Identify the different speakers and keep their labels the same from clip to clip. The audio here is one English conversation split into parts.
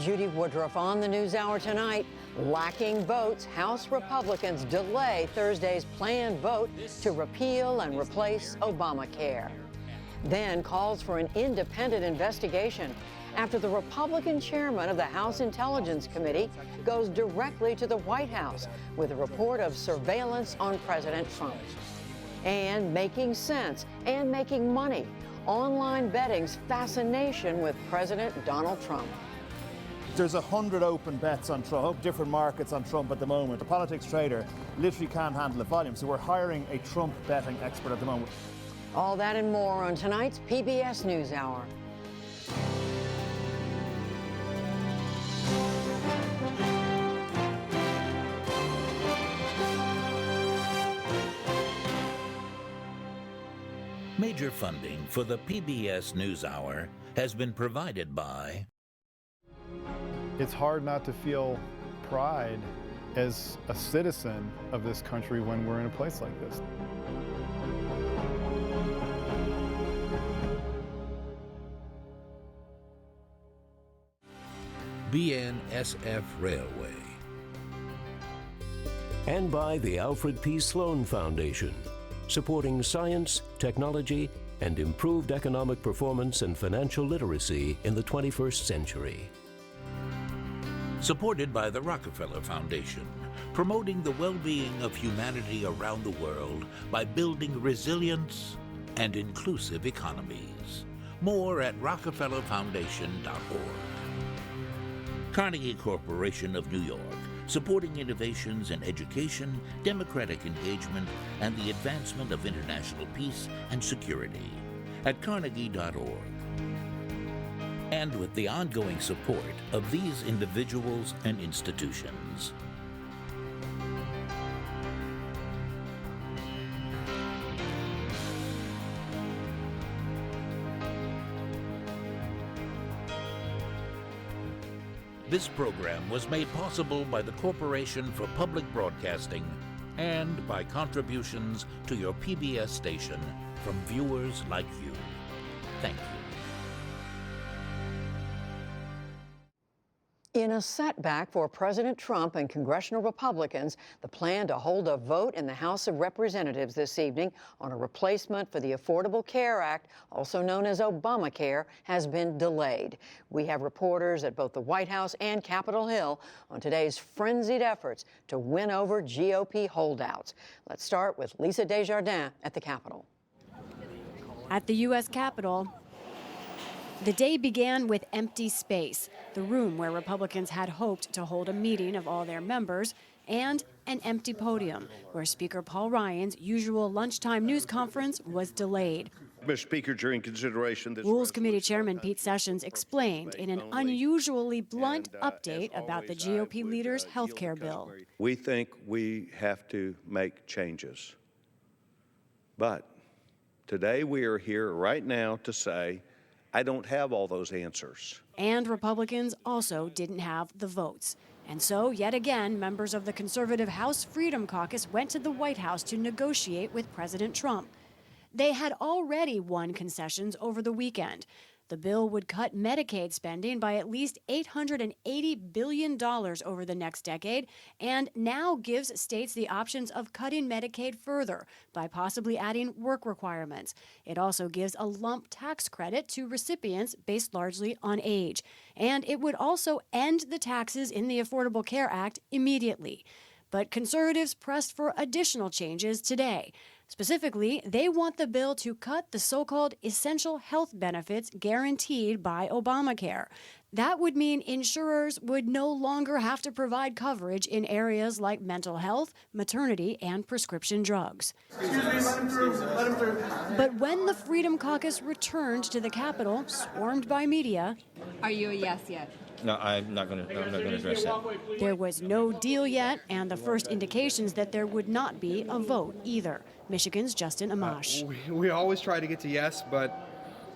Speaker 1: Judy Woodruff on the NewsHour tonight. Lacking votes, House Republicans delay Thursday's planned vote to repeal and replace Obamacare. Then calls for an independent investigation after the Republican chairman of the House Intelligence Committee goes directly to the White House with a report of surveillance on President Trump. And making sense and making money. Online betting's fascination with President Donald Trump.
Speaker 2: There's 100 open bets on Trump, different markets on Trump at the moment. The politics trader literally can't handle the volume, so we're hiring a Trump betting expert at the moment.
Speaker 1: All that and more on tonight's PBS NewsHour.
Speaker 3: Major funding for the PBS NewsHour has been provided by...
Speaker 4: It's hard not to feel pride as a citizen of this country when we're in a place like this.
Speaker 3: BNSF Railway.
Speaker 5: And by the Alfred P. Sloan Foundation, supporting science, technology, and improved economic performance and financial literacy in the 21st century.
Speaker 3: Supported by the Rockefeller Foundation, promoting the well-being of humanity around the world by building resilience and inclusive economies. More at rockefellerfoundation.org. Carnegie Corporation of New York, supporting innovations in education, democratic engagement, and the advancement of international peace and security at carnegie.org. And with the ongoing support of these individuals and institutions. This program was made possible by the Corporation for Public Broadcasting and by contributions to your PBS station from viewers like you. Thank you.
Speaker 1: In a setback for President Trump and congressional Republicans, the plan to hold a vote in the House of Representatives this evening on a replacement for the Affordable Care Act, also known as Obamacare, has been delayed. We have reporters at both the White House and Capitol Hill on today's frenzied efforts to win over GOP holdouts. Let's start with Lisa Desjardins at the Capitol.
Speaker 6: At the U.S. Capitol, the day began with empty space, the room where Republicans had hoped to hold a meeting of all their members, and an empty podium where Speaker Paul Ryan's usual lunchtime news conference was delayed.
Speaker 7: Mr. Speaker, during consideration, this
Speaker 6: Rules Committee Chairman Pete Sessions explained in an unusually blunt update about the GOP leader's health care bill.
Speaker 7: We think we have to make changes. But today we are here right now to say, I don't have all those answers.
Speaker 6: And Republicans also didn't have the votes. And so, yet again, members of the conservative House Freedom Caucus went to the White House to negotiate with President Trump. They had already won concessions over the weekend. The bill would cut Medicaid spending by at least $880 billion over the next decade, and now gives states the options of cutting Medicaid further by possibly adding work requirements. It also gives a lump tax credit to recipients based largely on age. And it would also end the taxes in the Affordable Care Act immediately. But conservatives pressed for additional changes today. Specifically, they want the bill to cut the so-called essential health benefits guaranteed by Obamacare. That would mean insurers would no longer have to provide coverage in areas like mental health, maternity, and prescription drugs.
Speaker 8: Excuse me, let him through. Let him through.
Speaker 6: But when the Freedom Caucus returned to the Capitol, swarmed by media,
Speaker 9: are you a yes yet?
Speaker 10: No, I'm not going to address that.
Speaker 6: There was no deal yet, and the first indications that there would not be a vote either. Michigan's Justin Amash.
Speaker 11: We always try to get to yes, but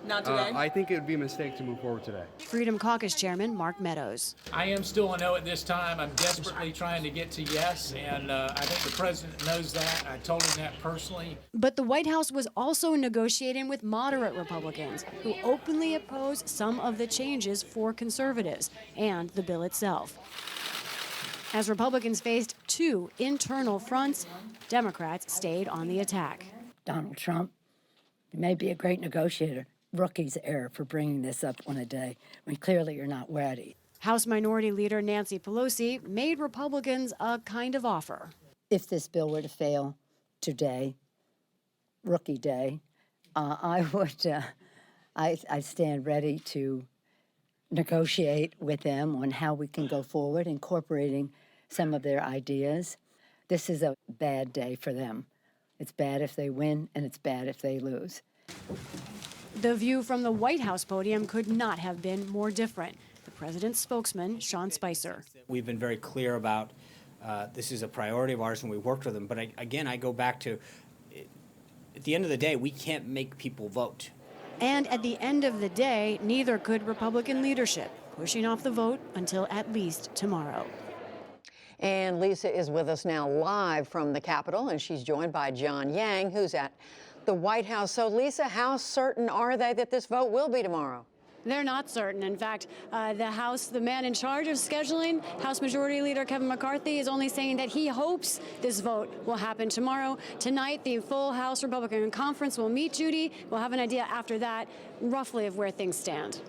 Speaker 8: Not today?
Speaker 9: I think it would be a mistake to move forward today.
Speaker 6: Freedom Caucus Chairman Mark Meadows.
Speaker 11: I am still a no at this time. I'm desperately trying to get to yes, and I think the president knows that. I told him that personally.
Speaker 6: But the White House was also negotiating with moderate Republicans who openly oppose some of the changes for conservatives and the bill itself. As Republicans faced two internal fronts, Democrats stayed on the attack.
Speaker 12: Donald Trump may be a great negotiator. Rookie's error for bringing this up on a day when clearly you're not ready.
Speaker 6: House Minority Leader Nancy Pelosi made Republicans a kind of offer.
Speaker 12: If this bill were to fail today, rookie day, I stand ready to negotiate with them on how we can go forward, incorporating some of their ideas. This is a bad day for them. It's bad if they win, and it's bad if they lose.
Speaker 6: The view from the White House podium could not have been more different. The president's spokesman, Sean Spicer.
Speaker 13: We've been very clear about this is a priority of ours, and we worked with them. But I go back to, at the end of the day, we can't make people vote.
Speaker 6: And at the end of the day, neither could Republican leadership, pushing off the vote until at least tomorrow.
Speaker 1: And Lisa is with us now live from the Capitol, and she's joined by John Yang, who's at the White House. So, Lisa, how certain are they that this vote will be tomorrow?
Speaker 6: They're not certain. In fact, the man in charge of scheduling, House Majority Leader Kevin McCarthy, is only saying that he hopes this vote will happen tomorrow. Tonight, the full House Republican Conference will meet, Judy. We'll have an idea after that, roughly, of where things stand.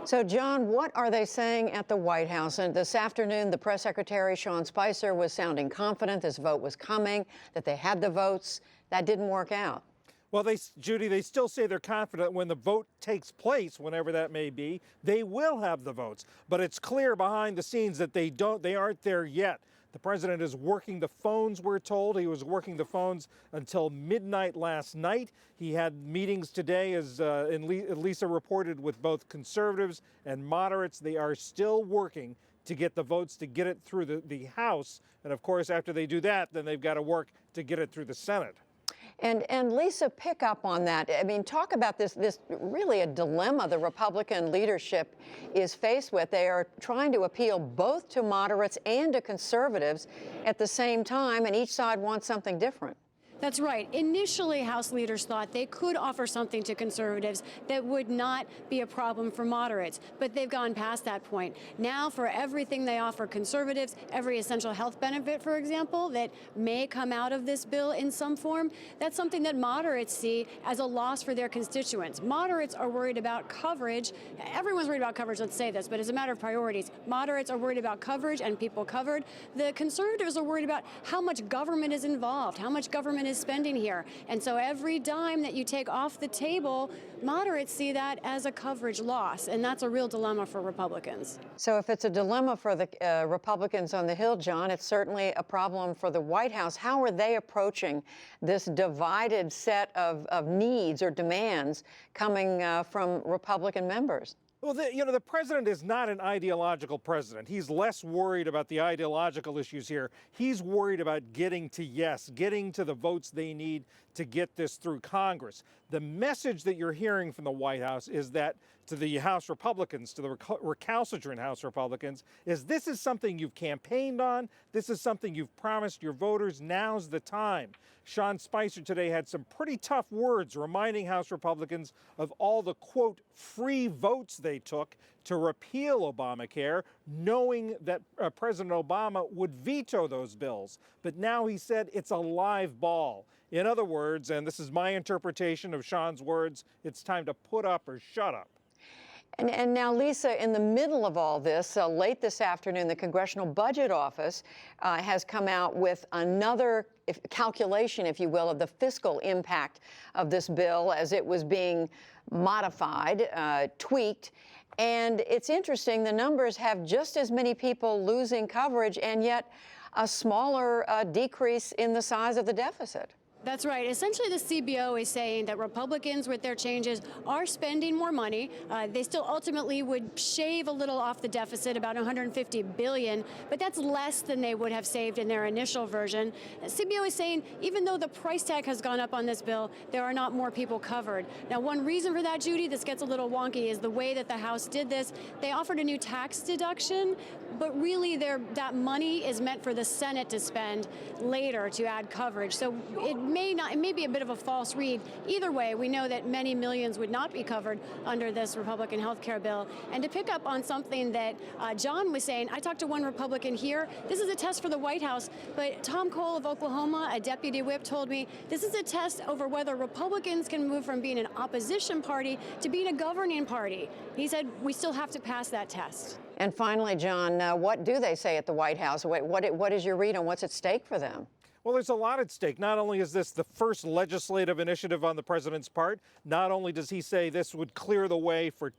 Speaker 1: So, John, what are they saying at the White House? And this afternoon, the press secretary, Sean Spicer, was sounding confident this vote was coming, that they had the votes. That didn't work out.
Speaker 14: Well, Judy, they still say they're confident when the vote takes place, whenever that may be, they will have the votes. But it's clear behind the scenes that they aren't there yet. The president is working the phones, we're told. He was working the phones until midnight last night. He had meetings today, as Lisa reported, with both conservatives and moderates. They are still working to get the votes, to get it through the House. And of course, after they do that, then they've got to work to get it through the Senate.
Speaker 1: And Lisa, pick up on that. I mean, talk about this really a dilemma the Republican leadership is faced with. They are trying to appeal both to moderates and to conservatives at the same time, and each side wants something different.
Speaker 6: That's right. Initially, House leaders thought they could offer something to conservatives that would not be a problem for moderates, but they've gone past that point. Now, for everything they offer conservatives, every essential health benefit, for example, that may come out of this bill in some form, that's something that moderates see as a loss for their constituents. Moderates are worried about coverage. Everyone's worried about coverage, let's say this, but as a matter of priorities, moderates are worried about coverage and people covered. The conservatives are worried about how much government is involved, how much government is spending here. And so every dime that you take off the table, moderates see that as a coverage loss, and that's a real dilemma for Republicans.
Speaker 1: So if it's a dilemma for the Republicans on the Hill, John, it's certainly a problem for the White House. How are they approaching this divided set of needs or demands coming from Republican members?
Speaker 14: Well, the president is not an ideological president. He's less worried about the ideological issues here. He's worried about getting to yes, getting to the votes they need to get this through Congress. The message that you're hearing from the White House is that to the House Republicans, to the recalcitrant House Republicans, is this is something you've campaigned on. This is something you've promised your voters. Now's the time. Sean Spicer today had some pretty tough words reminding House Republicans of all the, quote, free votes they took to repeal Obamacare, knowing that President Obama would veto those bills. But now he said it's a live ball. In other words, and this is my interpretation of Sean's words, it's time to put up or shut up.
Speaker 1: And now, Lisa, in the middle of all this, late this afternoon, the Congressional Budget Office has come out with another calculation, if you will, of the fiscal impact of this bill as it was being modified, tweaked. And it's interesting, the numbers have just as many people losing coverage and yet a smaller decrease in the size of the deficit.
Speaker 6: That's right. Essentially, the CBO is saying that Republicans, with their changes, are spending more money. They still ultimately would shave a little off the deficit, about $150 billion, but that's less than they would have saved in their initial version. CBO is saying even though the price tag has gone up on this bill, there are not more people covered. Now, one reason for that, Judy, this gets a little wonky, is the way that the House did this. They offered a new tax deduction, but really that money is meant for the Senate to spend later to add coverage. So it may be a bit of a false read. Either way, we know that many millions would not be covered under this Republican health care bill. And to pick up on something that John was saying, I talked to one Republican here. This is a test for the White House, but Tom Cole of Oklahoma, a deputy whip, told me this is a test over whether Republicans can move from being an opposition party to being a governing party. He said we still have to pass that test.
Speaker 1: And finally, John, what do they say at the White House? What is your read on what's at stake for them?
Speaker 14: Well, there's a lot at stake. Not only is this the first legislative initiative on the president's part, not only does he say this would clear the way for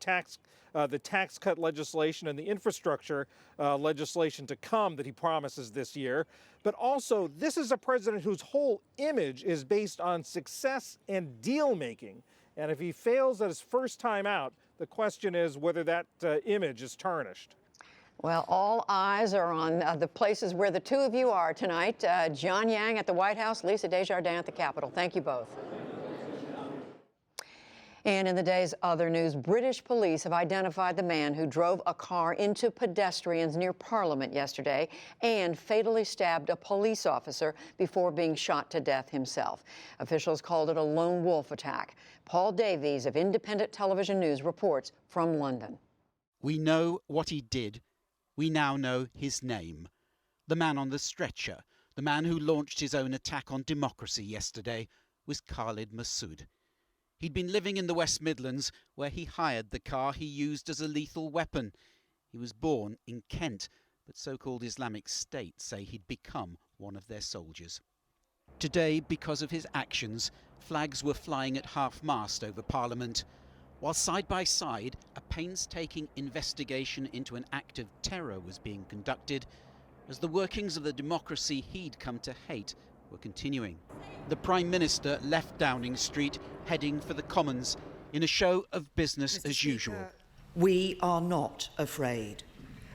Speaker 14: the tax cut legislation and the infrastructure legislation to come that he promises this year, but also this is a president whose whole image is based on success and deal making. And if he fails at his first time out, the question is whether that image is tarnished.
Speaker 1: Well, all eyes are on the places where the two of you are tonight. John Yang at the White House, Lisa Desjardins at the Capitol. Thank you both. And in the day's other news, British police have identified the man who drove a car into pedestrians near Parliament yesterday and fatally stabbed a police officer before being shot to death himself. Officials called it a lone wolf attack. Paul Davies of Independent Television News reports from London.
Speaker 15: We know what he did. We now know his name. The man on the stretcher, the man who launched his own attack on democracy yesterday, was Khalid Masood. He'd been living in the West Midlands, where he hired the car he used as a lethal weapon. He was born in Kent, but so-called Islamic State say he'd become one of their soldiers. Today, because of his actions, flags were flying at half-mast over Parliament, while side by side a painstaking investigation into an act of terror was being conducted as the workings of the democracy he'd come to hate were continuing. The Prime Minister left Downing Street heading for the Commons in a show of business as usual.
Speaker 16: We are not afraid,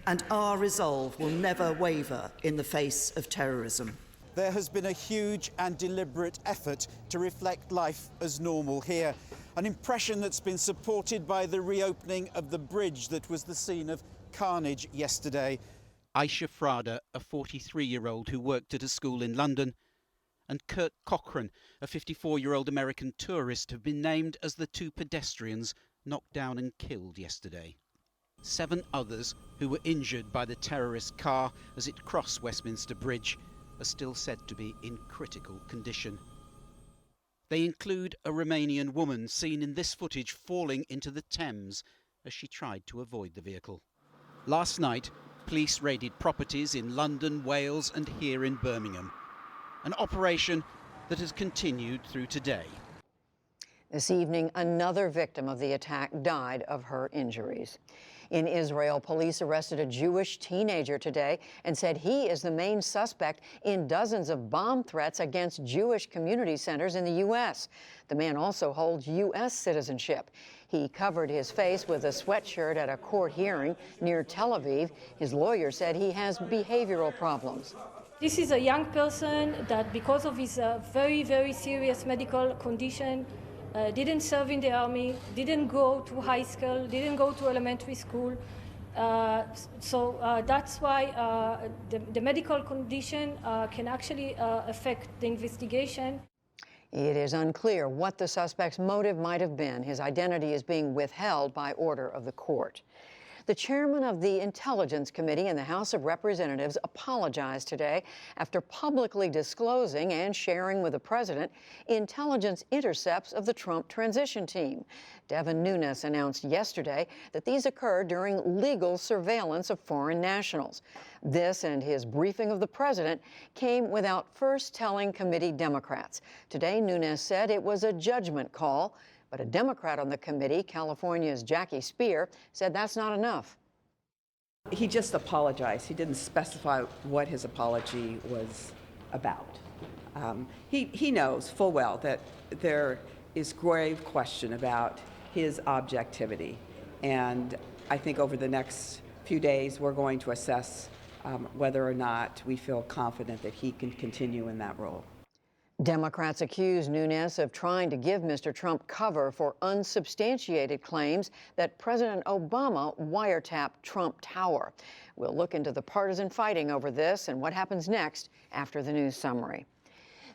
Speaker 16: and our resolve will never waver in the face of terrorism.
Speaker 17: There has been a huge and deliberate effort to reflect life as normal here, an impression that's been supported by the reopening of the bridge that was the scene of carnage yesterday.
Speaker 15: Aisha Frada, a 43-year-old who worked at a school in London, and Kurt Cochran, a 54-year-old American tourist, have been named as the two pedestrians knocked down and killed yesterday. 7 others who were injured by the terrorist car as it crossed Westminster Bridge are still said to be in critical condition. They include a Romanian woman seen in this footage falling into the Thames as she tried to avoid the vehicle. Last night, police raided properties in London, Wales and here in Birmingham. An operation that has continued through today.
Speaker 1: This evening, another victim of the attack died of her injuries. In Israel, police arrested a Jewish teenager today and said he is the main suspect in dozens of bomb threats against Jewish community centers in the U.S. The man also holds U.S. citizenship. He covered his face with a sweatshirt at a court hearing near Tel Aviv. His lawyer said he has behavioral problems.
Speaker 18: This is a young person that, because of his very, very serious medical condition, didn't serve in the army, didn't go to high school, didn't go to elementary school. So that's why the medical condition can actually affect the investigation.
Speaker 1: It is unclear what the suspect's motive might have been. His identity is being withheld by order of the court. The chairman of the Intelligence Committee in the House of Representatives apologized today after publicly disclosing and sharing with the president intelligence intercepts of the Trump transition team. Devin Nunes announced yesterday that these occurred during legal surveillance of foreign nationals. This and his briefing of the president came without first telling committee Democrats. Today, Nunes said it was a judgment call. But a Democrat on the committee, California's Jackie Speer, said that's not enough.
Speaker 19: He just apologized. He didn't specify what his apology was about. He knows full well that there is grave question about his objectivity. And I think over the next few days, we're going to assess whether or not we feel confident that he can continue in that role.
Speaker 1: Democrats accuse Nunes of trying to give Mr. Trump cover for unsubstantiated claims that President Obama wiretapped Trump Tower. We'll look into the partisan fighting over this and what happens next after the news summary.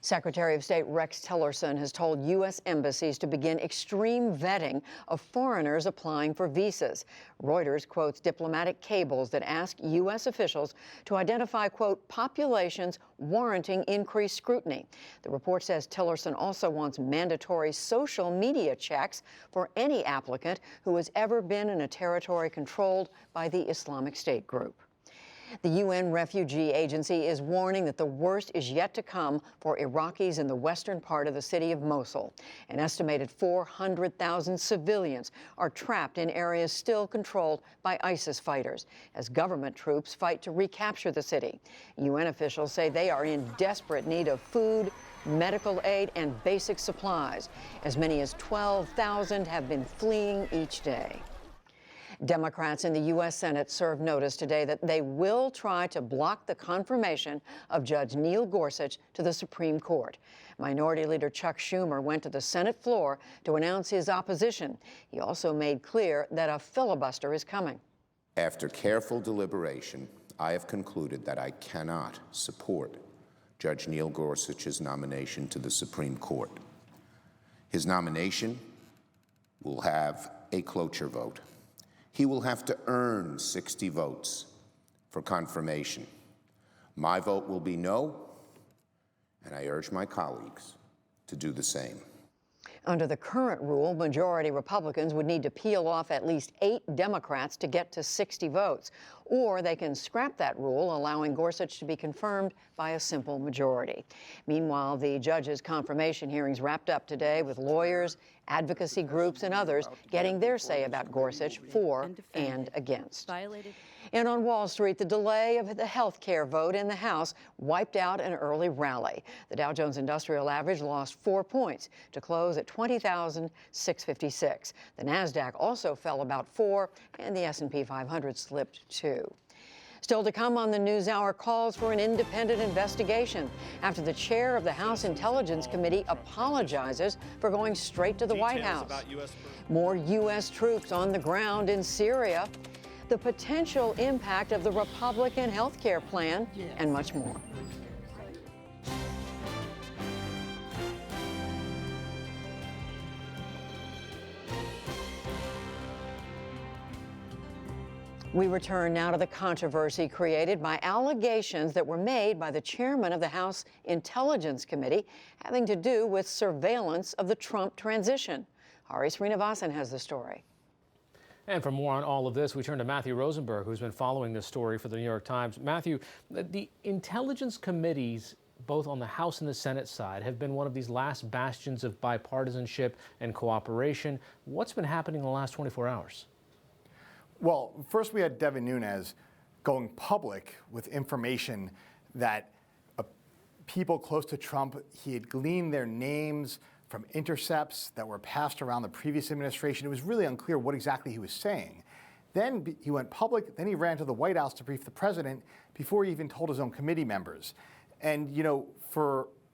Speaker 1: Secretary of State Rex Tillerson has told U.S. embassies to begin extreme vetting of foreigners applying for visas. Reuters quotes diplomatic cables that ask U.S. officials to identify, quote, populations warranting increased scrutiny. The report says Tillerson also wants mandatory social media checks for any applicant who has ever been in a territory controlled by the Islamic State group. The UN Refugee Agency is warning that the worst is yet to come for Iraqis in the western part of the city of Mosul. An estimated 400,000 civilians are trapped in areas still controlled by ISIS fighters as government troops fight to recapture the city. UN officials say they are in desperate need of food, medical aid, and basic supplies. As many as 12,000 have been fleeing each day. Democrats in the U.S. Senate served notice today that they will try to block the confirmation of Judge Neil Gorsuch to the Supreme Court. Minority Leader Chuck Schumer went to the Senate floor to announce his opposition. He also made clear that a filibuster is coming.
Speaker 20: After careful deliberation, I have concluded that I cannot support Judge Neil Gorsuch's nomination to the Supreme Court. His nomination will have a cloture vote. He will have to earn 60 votes for confirmation. My vote will be no, and I urge my colleagues to do the same.
Speaker 1: Under the current rule, majority Republicans would need to peel off at least 8 Democrats to get to 60 votes, or they can scrap that rule, allowing Gorsuch to be confirmed by a simple majority. Meanwhile, the judge's confirmation hearings wrapped up today with lawyers, advocacy groups, and others getting their say about Gorsuch for and against. And on Wall Street, the delay of the health care vote in the House wiped out an early rally. The Dow Jones Industrial Average lost 4 points to close at 20,656. The Nasdaq also fell about 4, and the S&P 500 slipped 2. Still to come on the NewsHour, calls for an independent investigation after the chair of the House Intelligence Committee apologizes for going straight to the White House. More U.S. troops on the ground in Syria, the potential impact of the Republican health care plan, and much more. We return now to the controversy created by allegations that were made by the chairman of the House Intelligence Committee having to do with surveillance of the Trump transition. Hari Srinivasan has the story.
Speaker 21: And for more on all of this, we turn to Matthew Rosenberg, who's been following this story for the New York Times. Matthew, the intelligence committees, both on the House and the Senate side, have been one of these last bastions of bipartisanship and cooperation. What's been happening in the last 24 hours?
Speaker 4: Well, first we had Devin Nunes going public with information that people close to Trump, he had gleaned their names from intercepts that were passed around the previous administration. It was really unclear what exactly he was saying. Then he went public, then he ran to the White House to brief the president before he even told his own committee members. And, you know,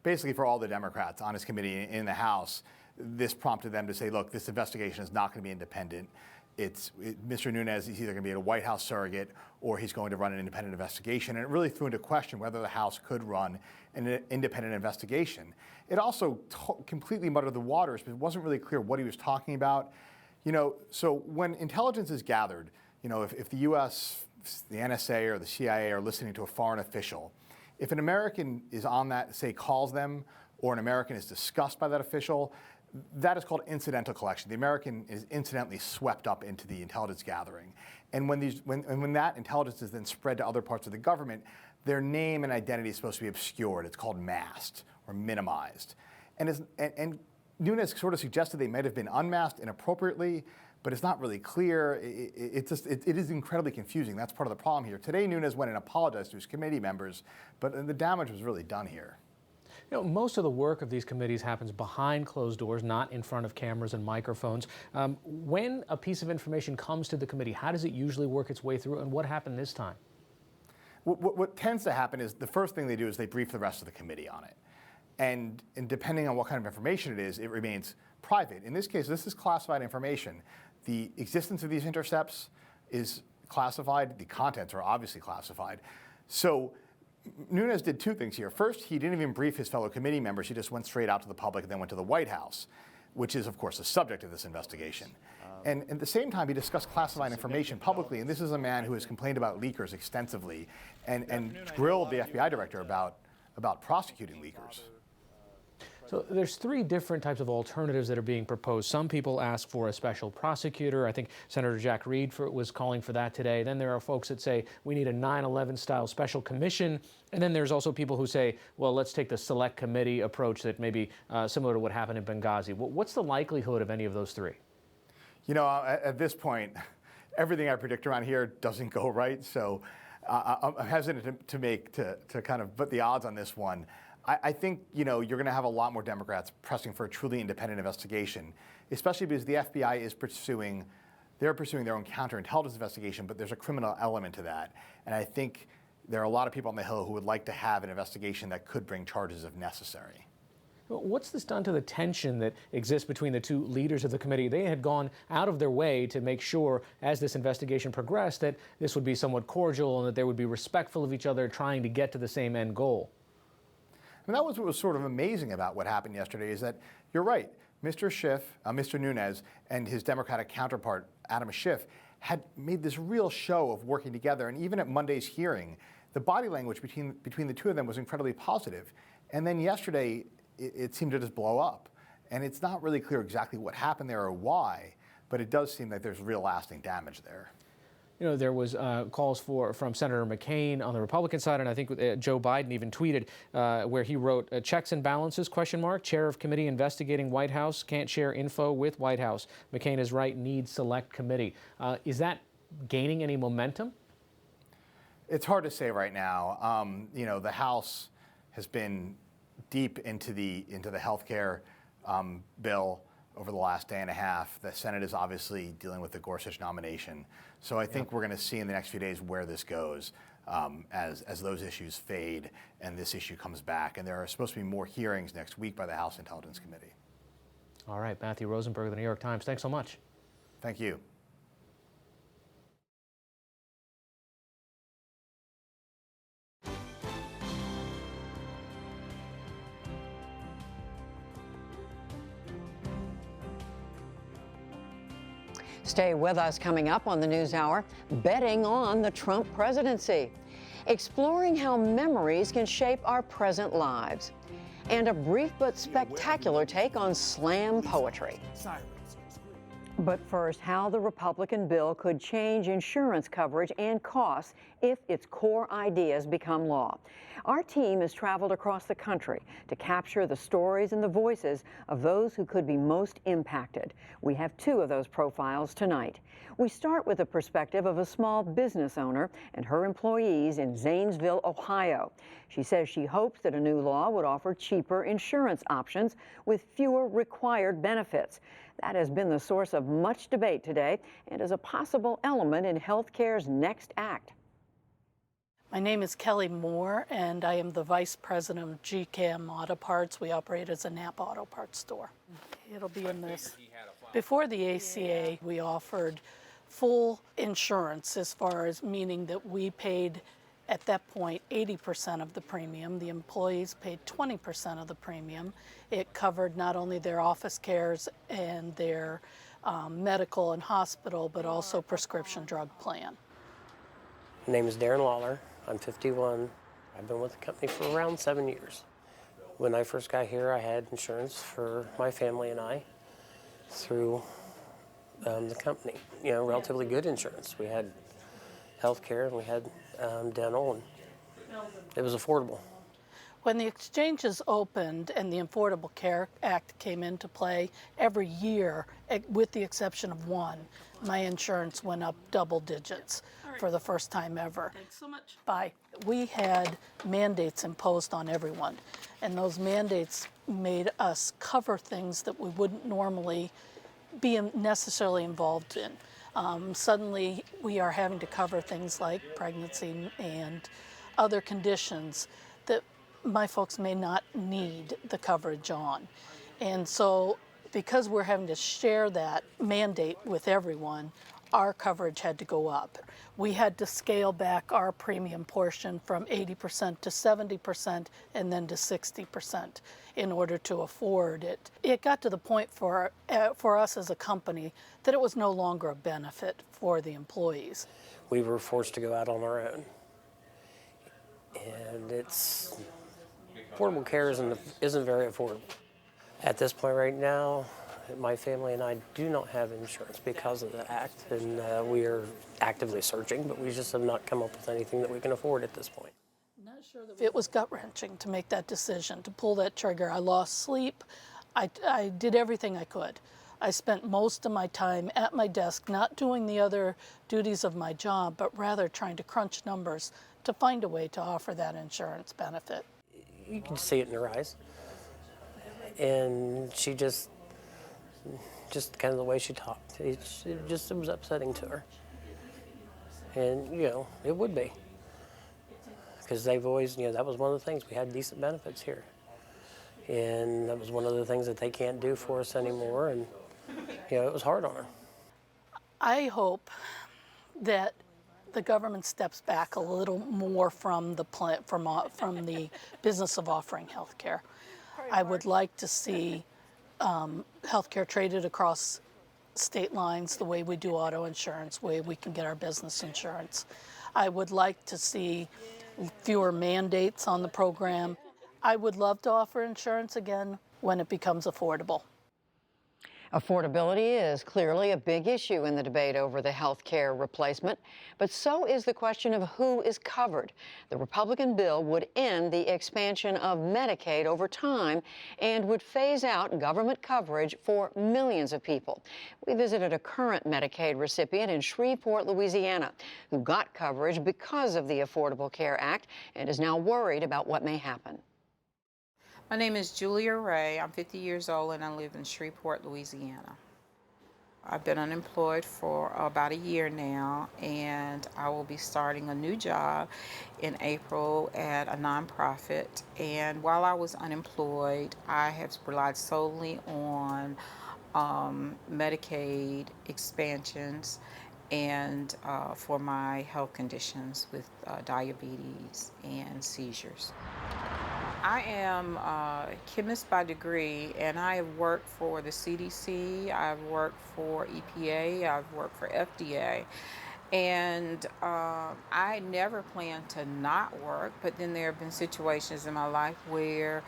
Speaker 4: basically for all the Democrats on his committee in the House, this prompted them to say, look, this investigation is not going to be independent. Mr. Nunes is either going to be a White House surrogate or he's going to run an independent investigation. And it really threw into question whether the House could run an independent investigation. It also completely muddied the waters, but it wasn't really clear what he was talking about. You know, so when intelligence is gathered, you know, if the U.S., the NSA or the CIA are listening to a foreign official, if an American is on that, say, calls them, or an American is discussed by that official, that is called incidental collection. The American is incidentally swept up into the intelligence gathering. And when that intelligence is then spread to other parts of the government, their name and identity is supposed to be obscured. It's called masked or minimized. And Nunes sort of suggested they might have been unmasked inappropriately, but it's not really clear. It is incredibly confusing. That's part of the problem here. Today, Nunes went and apologized to his committee members, but the damage was really done here.
Speaker 21: You know, most of the work of these committees happens behind closed doors, not in front of cameras and microphones. When a piece of information comes to the committee, how does it usually work its way through, and what happened this time?
Speaker 4: What tends to happen is the first thing they do is they brief the rest of the committee on it. And depending on what kind of information it is, it remains private. In this case, this is classified information. The existence of these intercepts is classified. The contents are obviously classified. So Nunes did two things here. First, he didn't even brief his fellow committee members. He just went straight out to the public and then went to the White House, which is, of course, the subject of this investigation. And at the same time, he discussed classified information publicly. And this is a man who has complained about leakers extensively and grilled the FBI director about prosecuting leakers.
Speaker 21: So there's three different types of alternatives that are being proposed. Some people ask for a special prosecutor. I think Senator Jack Reed was calling for that today. Then there are folks that say we need a 9/11 style special commission. And then there's also people who say, well, let's take the select committee approach that may be similar to what happened in Benghazi. What's the likelihood of any of those three?
Speaker 4: You know, at this point, everything I predict around here doesn't go right. So I'm hesitant to kind of put the odds on this one. I think, you know, you're going to have a lot more Democrats pressing for a truly independent investigation, especially because the FBI is pursuing their own counterintelligence investigation, but there's a criminal element to that. And I think there are a lot of people on the Hill who would like to have an investigation that could bring charges if necessary.
Speaker 21: What's this done to the tension that exists between the two leaders of the committee? They had gone out of their way to make sure, as this investigation progressed, that this would be somewhat cordial and that they would be respectful of each other, trying to get to the same end goal.
Speaker 4: And that was what was sort of amazing about what happened yesterday, is that you're right. Mr. Nunes and his Democratic counterpart, Adam Schiff, had made this real show of working together. And even at Monday's hearing, the body language between the two of them was incredibly positive. And then yesterday, it seemed to just blow up. And it's not really clear exactly what happened there or why, but it does seem that there's real lasting damage there.
Speaker 21: You know, there was calls from Senator McCain on the Republican side, and I think Joe Biden even tweeted where he wrote, checks and balances, ? Chair of committee investigating White House, can't share info with White House. McCain is right, needs select committee. Is that gaining any momentum?
Speaker 4: It's hard to say right now. You know, the House has been deep into the health care bill over the last day and a half. The Senate is obviously dealing with the Gorsuch nomination. So I think we're going to see in the next few days where this goes as those issues fade and this issue comes back. And there are supposed to be more hearings next week by the House Intelligence Committee.
Speaker 21: All right, Matthew Rosenberg of the New York Times, thanks so much.
Speaker 4: Thank you.
Speaker 1: Stay with us. Coming up on the NewsHour, betting on the Trump presidency, exploring how memories can shape our present lives, and a brief but spectacular take on slam poetry. But first, how the Republican bill could change insurance coverage and costs if its core ideas become law. Our team has traveled across the country to capture the stories and the voices of those who could be most impacted. We have two of those profiles tonight. We start with the perspective of a small business owner and her employees in Zanesville, Ohio. She says she hopes that a new law would offer cheaper insurance options with fewer required benefits. That has been the source of much debate today and is a possible element in healthcare's next act.
Speaker 2: My name is Kelly Moore, and I am the Vice President of GCAM Auto Parts. We operate as a Napa Auto Parts store. It'll be in this. Before the ACA, we offered full insurance, as far as meaning that we paid, at that point, 80% of the premium. The employees paid 20% of the premium. It covered not only their office cares and their medical and hospital, but also prescription drug plan.
Speaker 22: My name is Darren Lawler. I'm 51. I've been with the company for around 7 years. When I first got here, I had insurance for my family and I through the company. You know, relatively good insurance. We had health care and we had dental, and it was affordable.
Speaker 2: When the exchanges opened and the Affordable Care Act came into play, every year, with the exception of one, my insurance went up double digits. for the first time ever. Thanks so much. Bye. We had mandates imposed on everyone, and those mandates made us cover things that we wouldn't normally be necessarily involved in. Suddenly, we are having to cover things like pregnancy and other conditions that my folks may not need the coverage on. And so, because we're having to share that mandate with everyone, our coverage had to go up. We had to scale back our premium portion from 80% to 70% and then to 60% in order to afford it. It got to the point for us as a company that it was no longer a benefit for the employees.
Speaker 22: We were forced to go out on our own. And affordable care isn't very affordable. At this point right now, my family and I do not have insurance because of the act, and we are actively searching, but we just have not come up with anything that we can afford at this point.
Speaker 2: It was gut-wrenching to make that decision, to pull that trigger. I lost sleep. I did everything I could. I spent most of my time at my desk, not doing the other duties of my job, but rather trying to crunch numbers to find a way to offer that insurance benefit.
Speaker 22: You can see it in her eyes. And she just kind of the way she talked, it was upsetting to her. And, it would be. Because they've always, that was one of the things. We had decent benefits here. And that was one of the things that they can't do for us anymore. And, it was hard on her.
Speaker 2: I hope that the government steps back a little more from the business of offering health care. I would like to see health care traded across state lines the way we do auto insurance, the way we can get our business insurance. I would like to see fewer mandates on the program. I would love to offer insurance again when it becomes affordable.
Speaker 1: Affordability is clearly a big issue in the debate over the health care replacement, but so is the question of who is covered. The Republican bill would end the expansion of Medicaid over time and would phase out government coverage for millions of people. We visited a current Medicaid recipient in Shreveport, Louisiana, who got coverage because of the Affordable Care Act and is now worried about what may happen.
Speaker 3: My name is Julia Ray. I'm 50 years old and I live in Shreveport, Louisiana. I've been unemployed for about a year now, and I will be starting a new job in April at a nonprofit. And while I was unemployed, I have relied solely on Medicaid expansions and for my health conditions with diabetes and seizures. I am a chemist by degree, and I have worked for the CDC, I've worked for EPA, I've worked for FDA, and I never planned to not work, but then there have been situations in my life where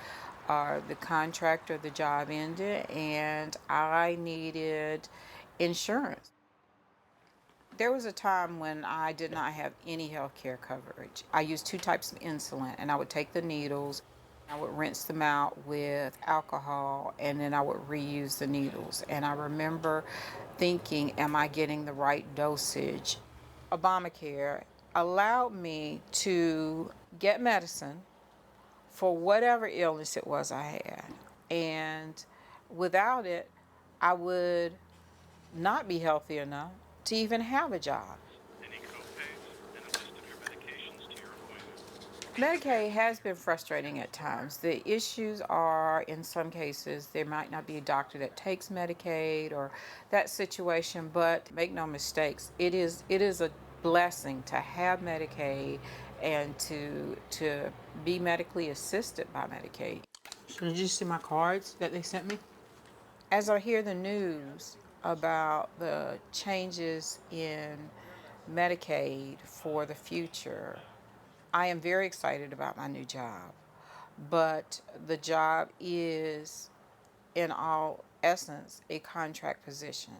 Speaker 3: the contract or the job ended and I needed insurance. There was a time when I did not have any health care coverage. I used 2 types of insulin, and I would take the needles, I would rinse them out with alcohol, and then I would reuse the needles. And I remember thinking, am I getting the right dosage? Obamacare allowed me to get medicine for whatever illness it was I had. And without it, I would not be healthy enough to even have a job. Medicaid has been frustrating at times. The issues are, in some cases, there might not be a doctor that takes Medicaid or that situation, but make no mistakes, it is a blessing to have Medicaid and to be medically assisted by Medicaid.
Speaker 5: So did you see my cards that they sent me?
Speaker 3: As I hear the news about the changes in Medicaid for the future, I am very excited about my new job, but the job is, in all essence, a contract position.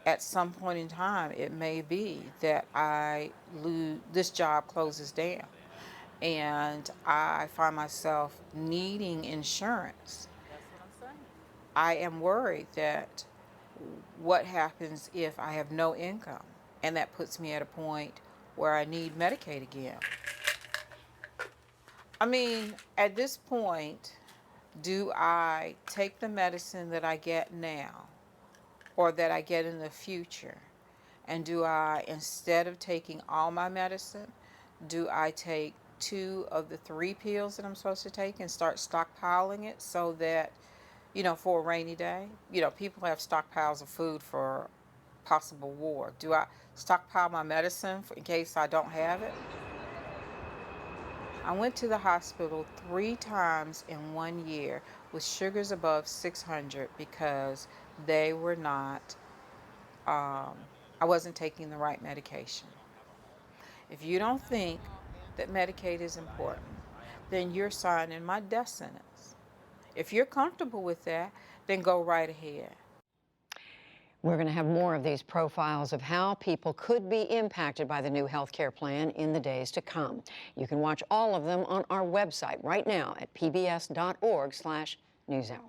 Speaker 3: At some point in time, it may be that this job closes down and I find myself needing insurance. I am worried that what happens if I have no income and that puts me at a point where I need Medicaid again. I mean, at this point, do I take the medicine that I get now or that I get in the future? And do I, instead of taking all my medicine, do I take 2 of the 3 pills that I'm supposed to take and start stockpiling it so that, you know, for a rainy day? You know, people have stockpiles of food for possible war. Do I stockpile my medicine in case I don't have it? I went to the hospital 3 times in 1 year with sugars above 600 because they were not, I wasn't taking the right medication. If you don't think that Medicaid is important, then you're signing my death sentence. If you're comfortable with that, then go right ahead.
Speaker 1: We're going to have more of these profiles of how people could be impacted by the new health care plan in the days to come. You can watch all of them on our website right now at pbs.org/newshour.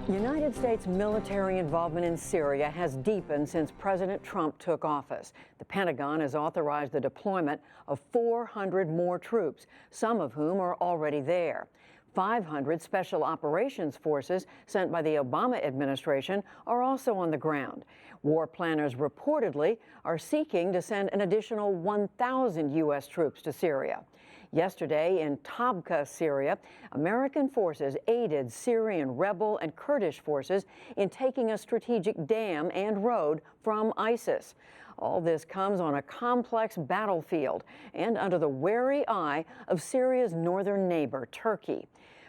Speaker 1: United States military involvement in Syria has deepened since President Trump took office. The Pentagon has authorized the deployment of 400 more troops, some of whom are already there. 500 special operations forces sent by the Obama administration are also on the ground. War planners reportedly are seeking to send an additional 1,000 U.S. troops to Syria. Yesterday in Tabqa, Syria, American forces aided Syrian rebel and Kurdish forces in taking a strategic dam and road from ISIS. All this comes on a complex battlefield and under the wary eye of Syria's northern neighbor, Turkey.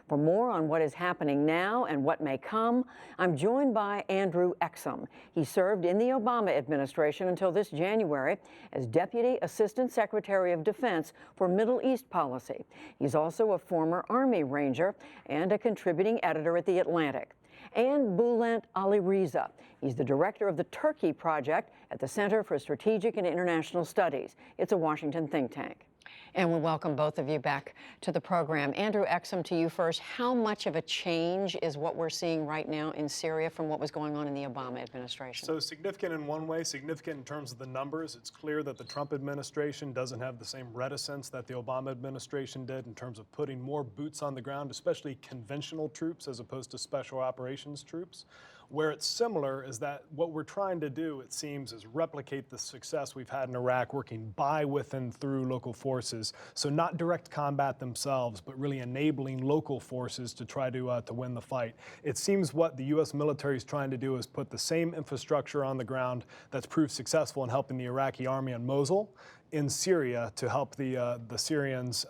Speaker 1: For more on what is happening now and what may come, I'm joined by Andrew Exum. He served in the Obama administration until this January as Deputy Assistant Secretary of Defense for Middle East Policy. He's also a former Army Ranger and a contributing editor at The Atlantic. And Bülent Alireza. He's the director of the Turkey Project at the Center for Strategic and International Studies. It's a Washington think tank. And we welcome both of you back to the program. Andrew Exum, to you first. How much of a change is what we're seeing right now in Syria from what was going on in the Obama administration?
Speaker 7: So significant in one way, significant in terms of the numbers. It's clear that the Trump administration doesn't have the same reticence that the Obama administration did in terms of putting more boots on the ground, especially conventional troops as opposed to special operations troops. Where it's similar is that what we're trying to do, it seems, is replicate the success we've had in Iraq, working by, with, and through local forces. So not direct combat themselves, but really enabling local forces to try to win the fight. It seems what the U.S. military is trying to do is put the same infrastructure on the ground that's proved successful in helping the Iraqi army on Mosul in Syria to help the Syrians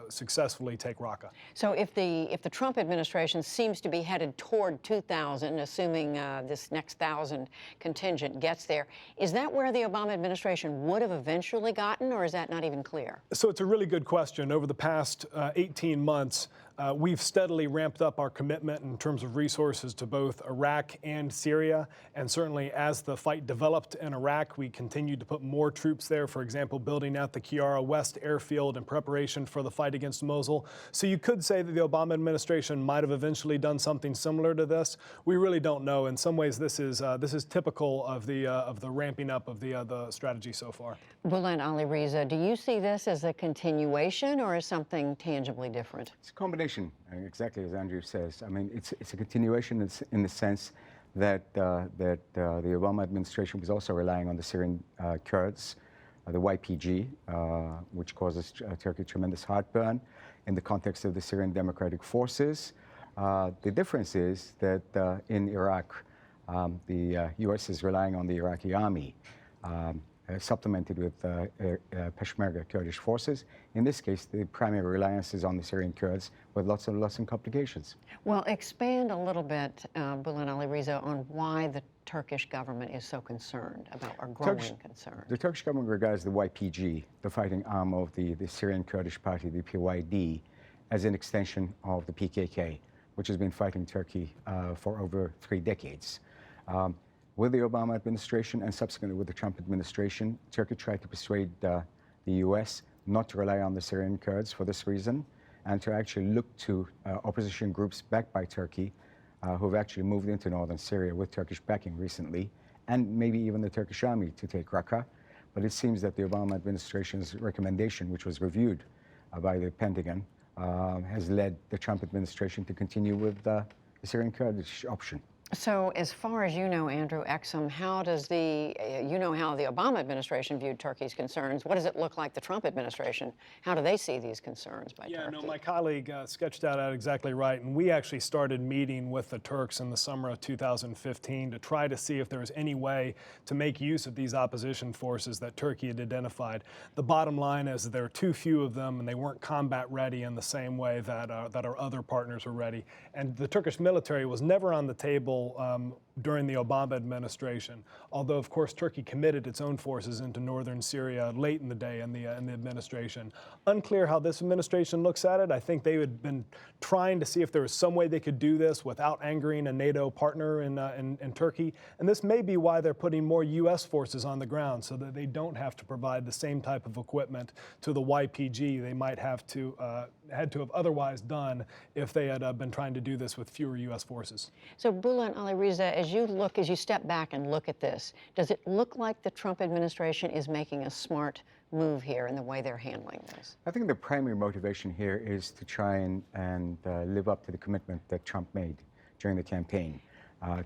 Speaker 7: successfully take Raqqa.
Speaker 1: So if the Trump administration seems to be headed toward 2,000, assuming this next 1,000 contingent gets there, is that where the Obama administration would have eventually gotten, or is that not even clear?
Speaker 7: So it's a really good question. Over the past 18 months, we've steadily ramped up our commitment in terms of resources to both Iraq and Syria. And certainly as the fight developed in Iraq, we continued to put more troops there, for example, building out the Kiara West airfield in preparation for the fight against Mosul. So you could say that the Obama administration might have eventually done something similar to this. We really don't know. In some ways, this is typical of the ramping up of the strategy so far.
Speaker 1: Bülent Alireza, do you see this as a continuation or as something tangibly different?
Speaker 10: It's a combination, exactly as Andrew says. I mean, it's a continuation in the sense that the Obama administration was also relying on the Syrian Kurds, the YPG, which causes Turkey tremendous heartburn in the context of the Syrian Democratic Forces. The difference is that in Iraq, the U.S. is relying on the Iraqi army, supplemented with Peshmerga Kurdish forces. In this case, the primary reliance is on the Syrian Kurds with lots of complications.
Speaker 1: Well, expand a little bit, Bülent Alireza, on why the Turkish government is so concerned about, or growing concern.
Speaker 10: The Turkish government regards the YPG, the fighting arm of the Syrian Kurdish party, the PYD, as an extension of the PKK, which has been fighting Turkey for over 3 decades. with the Obama administration and subsequently with the Trump administration, Turkey tried to persuade the U.S. not to rely on the Syrian Kurds for this reason, and to actually look to opposition groups backed by Turkey who have actually moved into northern Syria with Turkish backing recently, and maybe even the Turkish army to take Raqqa. But it seems that the Obama administration's recommendation, which was reviewed by the Pentagon, has led the Trump administration to continue with the Syrian Kurdish option.
Speaker 1: So as far as you know, Andrew Exum, how does you know how the Obama administration viewed Turkey's concerns. What does it look like the Trump administration? How do they see these concerns by Turkey?
Speaker 7: Yeah, no, my colleague sketched that out exactly right. And we actually started meeting with the Turks in the summer of 2015 to try to see if there was any way to make use of these opposition forces that Turkey had identified. The bottom line is that there are too few of them, and they weren't combat ready in the same way that our other partners were ready. And the Turkish military was never on the table during the Obama administration, although of course Turkey committed its own forces into northern Syria late in the day in the administration. Unclear how this administration looks at it. I think they had been trying to see if there was some way they could do this without angering a NATO partner in Turkey, and this may be why they're putting more U.S. forces on the ground so that they don't have to provide the same type of equipment to the YPG they might have to had to have otherwise done if they had been trying to do this with fewer U.S. forces.
Speaker 1: So Bülent Alireza, as you step back and look at this, does it look like the Trump administration is making a smart move here in the way they're handling this?
Speaker 10: I think the primary motivation here is to try and live up to the commitment that Trump made during the campaign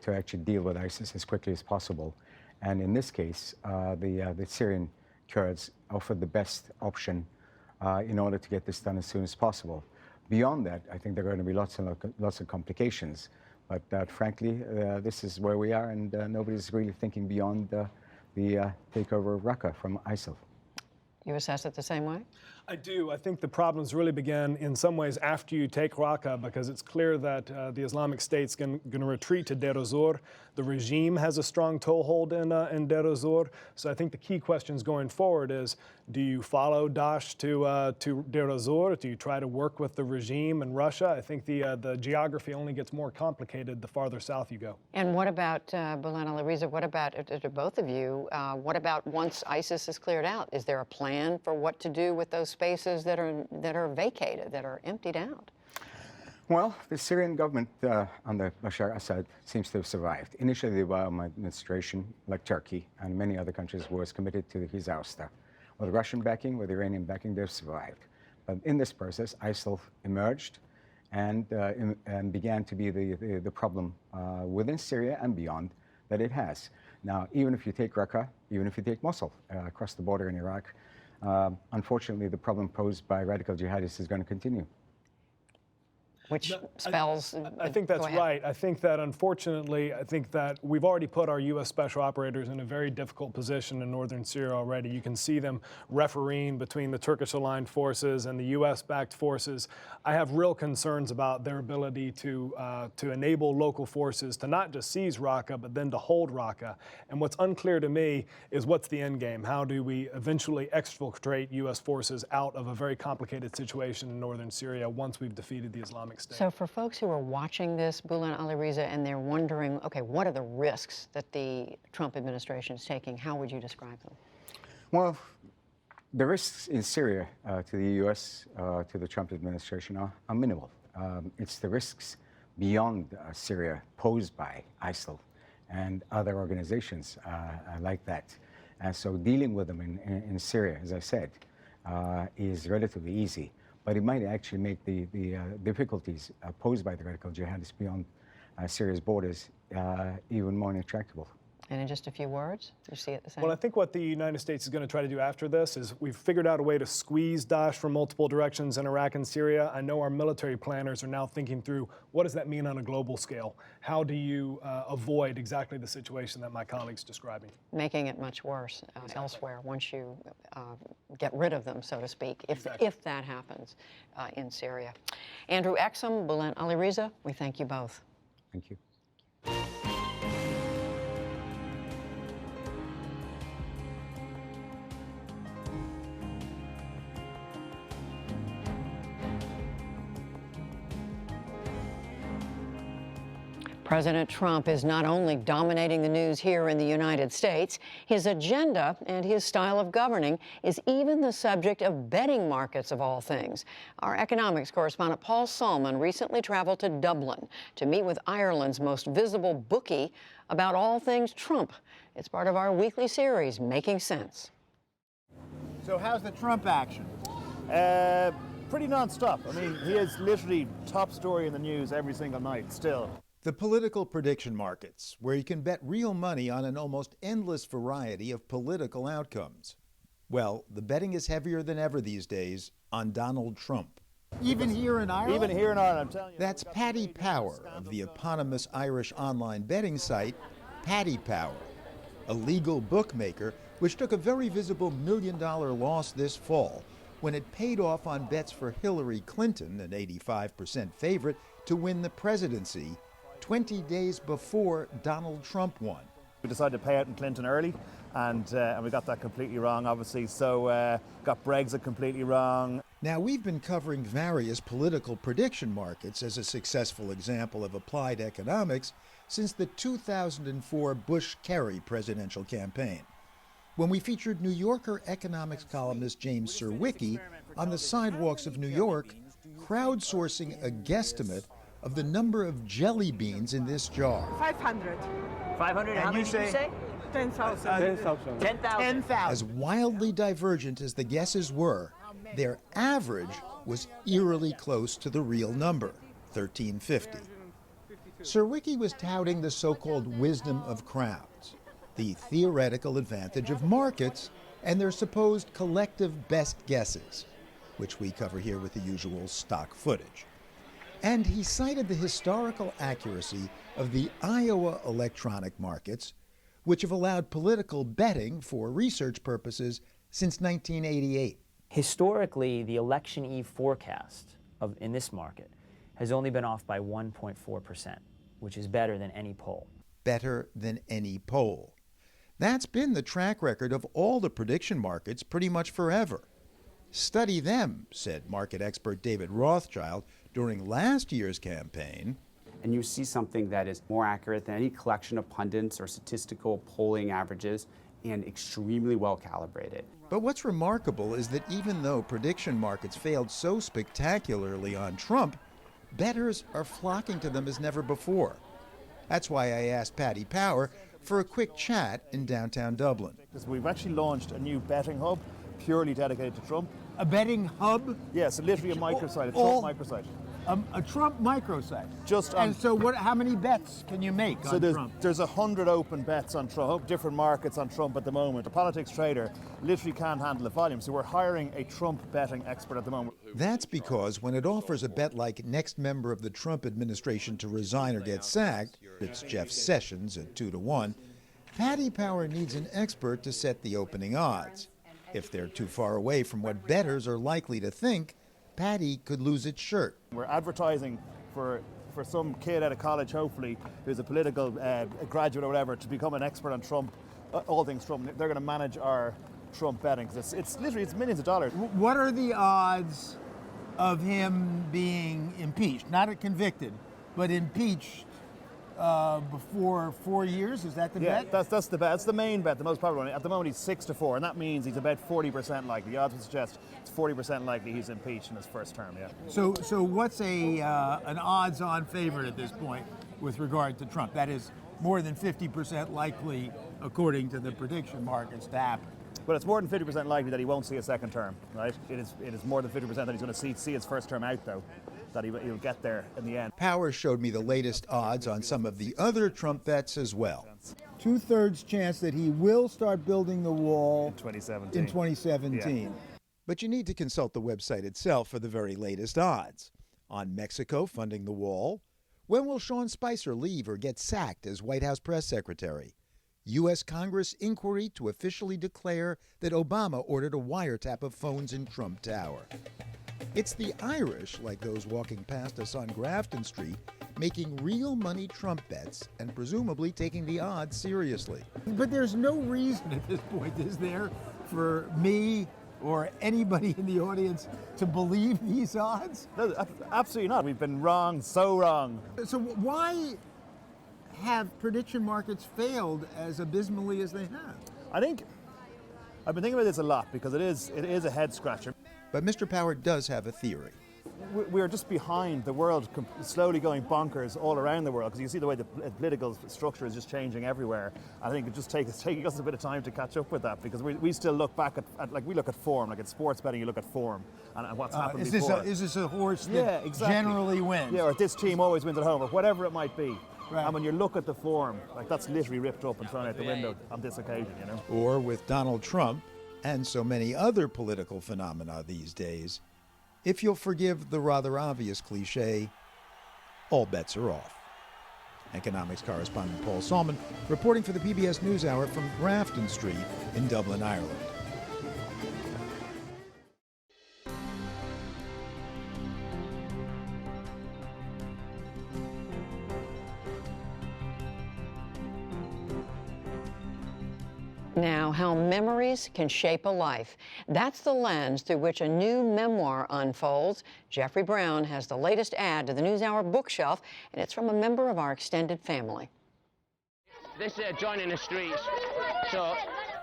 Speaker 10: to actually deal with ISIS as quickly as possible. And in this case, the Syrian Kurds offered the best option in order to get this done as soon as possible. Beyond that, I think there are going to be lots of complications. But frankly, this is where we are, and nobody's really thinking beyond the takeover of Raqqa from ISIL.
Speaker 1: You assess it the same way?
Speaker 7: I do. I think the problems really begin in some ways after you take Raqqa, because it's clear that the Islamic State's going to retreat to Deir ez-Zor. The regime has a strong toehold in Deir ez-Zor. So I think the key questions going forward is, do you follow Daesh to Deir ez-Zor? Do you try to work with the regime in Russia? I think the geography only gets more complicated the farther south you go.
Speaker 1: And what about, Bülent Alireza, what about, to both of you, what about once ISIS is cleared out? Is there a plan for what to do with those spaces that are vacated, that are emptied out?
Speaker 10: Well, the Syrian government under Bashar Assad seems to have survived. Initially, the Obama administration, like Turkey and many other countries, was committed to his ouster. With Russian backing, with Iranian backing, they've survived. But in this process, ISIL emerged and began to be the problem within Syria and beyond that it has. Now, even if you take Raqqa, even if you take Mosul across the border in Iraq, unfortunately, the problem posed by radical jihadists is going to continue.
Speaker 1: Which spells...
Speaker 7: I think that's right. I think that, unfortunately, we've already put our U.S. special operators in a very difficult position in northern Syria already. You can see them refereeing between the Turkish-aligned forces and the U.S.-backed forces. I have real concerns about their ability to enable local forces to not just seize Raqqa, but then to hold Raqqa. And what's unclear to me is what's the end game? How do we eventually exfiltrate U.S. forces out of a very complicated situation in northern Syria once we've defeated the Islamic State?
Speaker 1: So for folks who are watching this, Bülent Alireza, and they're wondering, okay, what are the risks that the Trump administration is taking? How would you describe them?
Speaker 10: Well, the risks in Syria to the U.S., to the Trump administration are minimal. It's the risks beyond Syria posed by ISIL and other organizations like that. And so dealing with them in Syria, as I said, is relatively easy. But it might actually make the difficulties posed by the radical jihadists beyond Syria's borders even more intractable.
Speaker 1: And in just a few words, you see it the same?
Speaker 7: Well, I think what the United States is going to try to do after this is we've figured out a way to squeeze Daesh from multiple directions in Iraq and Syria. I know our military planners are now thinking through, what does that mean on a global scale? How do you avoid exactly the situation that my colleague's describing?
Speaker 1: Making it much worse elsewhere once you get rid of them, so to speak, if that happens in Syria. Andrew Exum, Bülent Alireza, we thank you both.
Speaker 10: Thank you.
Speaker 1: President Trump is not only dominating the news here in the United States, his agenda and his style of governing is even the subject of betting markets of all things. Our economics correspondent Paul Salmon recently traveled to Dublin to meet with Ireland's most visible bookie about all things Trump. It's part of our weekly series, Making Sense.
Speaker 8: So how's the Trump action? Pretty non-stop. I mean, he is literally top story in the news every single night still.
Speaker 9: The political prediction markets, where you can bet real money on an almost endless variety of political outcomes. Well, the betting is heavier than ever these days on Donald Trump.
Speaker 8: Even here in Ireland? Even here in Ireland, I'm telling you.
Speaker 9: That's Paddy Power of the eponymous Irish online betting site, Paddy Power, a legal bookmaker which took a very visible $1 million loss this fall when it paid off on bets for Hillary Clinton, an 85% favorite, to win the presidency 20 days before Donald Trump won.
Speaker 8: We decided to pay out in Clinton early, and we got that completely wrong, obviously. So got Brexit completely wrong.
Speaker 9: Now, we've been covering various political prediction markets as a successful example of applied economics since the 2004 Bush-Kerry presidential campaign, when we featured New Yorker economics columnist James Surowiecki on the sidewalks of New York, crowdsourcing a guesstimate of the number of jelly beans in this jar.
Speaker 23: 500.
Speaker 8: 500? How many did you say?
Speaker 23: 10,000.
Speaker 8: 10,000.
Speaker 9: As wildly divergent as the guesses were, their average was eerily close to the real number, 1350. Surowiecki was touting the so-called wisdom of crowds, the theoretical advantage of markets and their supposed collective best guesses, which we cover here with the usual stock footage. And he cited the historical accuracy of the Iowa electronic markets, which have allowed political betting for research purposes since 1988.
Speaker 24: Historically, the election eve forecast in this market has only been off by 1.4%, which is better than any poll.
Speaker 9: Better than any poll. That's been the track record of all the prediction markets pretty much forever. Study them, said market expert David Rothschild during last year's campaign.
Speaker 25: And you see something that is more accurate than any collection of pundits or statistical polling averages and extremely well calibrated.
Speaker 9: But what's remarkable is that even though prediction markets failed so spectacularly on Trump, bettors are flocking to them as never before. That's why I asked Paddy Power for a quick chat in downtown Dublin.
Speaker 8: We've actually launched a new betting hub purely dedicated to Trump. A betting hub? Yes, literally a microsite, a Trump microsite. A Trump microsite? And so how many bets can you make on Trump? There's 100 open bets on Trump, different markets on Trump at the moment. A politics trader literally can't handle the volume, so we're hiring a Trump betting expert at the moment.
Speaker 9: That's because when it offers a bet like next member of the Trump administration to resign or get sacked, it's Jeff Sessions at 2-1, Paddy Power needs an expert to set the opening odds. If they're too far away from what bettors are likely to think, Paddy could lose its shirt.
Speaker 8: We're advertising for some kid out of college, hopefully, who's a political graduate or whatever, to become an expert on Trump, all things Trump. They're going to manage our Trump betting. It's literally millions of dollars.
Speaker 23: What are the odds of him being impeached? Not convicted, but impeached before 4 years? Is that the bet?
Speaker 8: Yeah, that's the bet. That's the main bet, the most probable one. At the moment, he's 6-4, and that means he's about 40% likely. The odds would suggest it's 40% likely he's impeached in his first term, yeah.
Speaker 23: So what's an odds-on favorite at this point with regard to Trump? That is more than 50% likely, according to the prediction markets, to happen.
Speaker 8: Well, it's more than 50% likely that he won't see a second term, right? It is more than 50% that he's going to see his first term out, though, that he'll get there in the end.
Speaker 9: Power showed me the latest odds on some of the other Trump bets as well.
Speaker 23: 2/3 chance that he will start building the wall
Speaker 8: in 2017.
Speaker 23: In 2017.
Speaker 8: Yeah.
Speaker 9: But you need to consult the website itself for the very latest odds. On Mexico funding the wall, when will Sean Spicer leave or get sacked as White House press secretary? U.S. Congress inquiry to officially declare that Obama ordered a wiretap of phones in Trump Tower. It's the Irish, like those walking past us on Grafton Street, making real money Trump bets and presumably taking the odds seriously.
Speaker 23: But there's no reason at this point, is there, for me or anybody in the audience to believe these odds?
Speaker 8: No, absolutely not. We've been wrong, so wrong.
Speaker 23: So why have prediction markets failed as abysmally as they have?
Speaker 8: I think I've been thinking about this a lot because it is a head scratcher.
Speaker 9: But Mr. Power does have a theory.
Speaker 8: We're just behind the world, slowly going bonkers all around the world, because you see the way the political structure is just changing everywhere. I think it just taking us a bit of time to catch up with that, because we still look back at like we look at form, like in sports betting you look at form and what's happened before.
Speaker 23: Is this a horse that generally wins?
Speaker 8: Yeah, or this team always wins at home, or whatever it might be. Right. And when you look at the form, like that's literally ripped up and thrown out the window on this occasion, you know.
Speaker 9: Or with Donald Trump and so many other political phenomena these days, if you'll forgive the rather obvious cliche, all bets are off. Economics correspondent Paul Salmon reporting for the PBS NewsHour from Grafton Street in Dublin, Ireland.
Speaker 1: Now, how memories can shape a life. That's the lens through which a new memoir unfolds. Jeffrey Brown has the latest add to the NewsHour bookshelf, and it's from a member of our extended family.
Speaker 6: This joining the streets. So,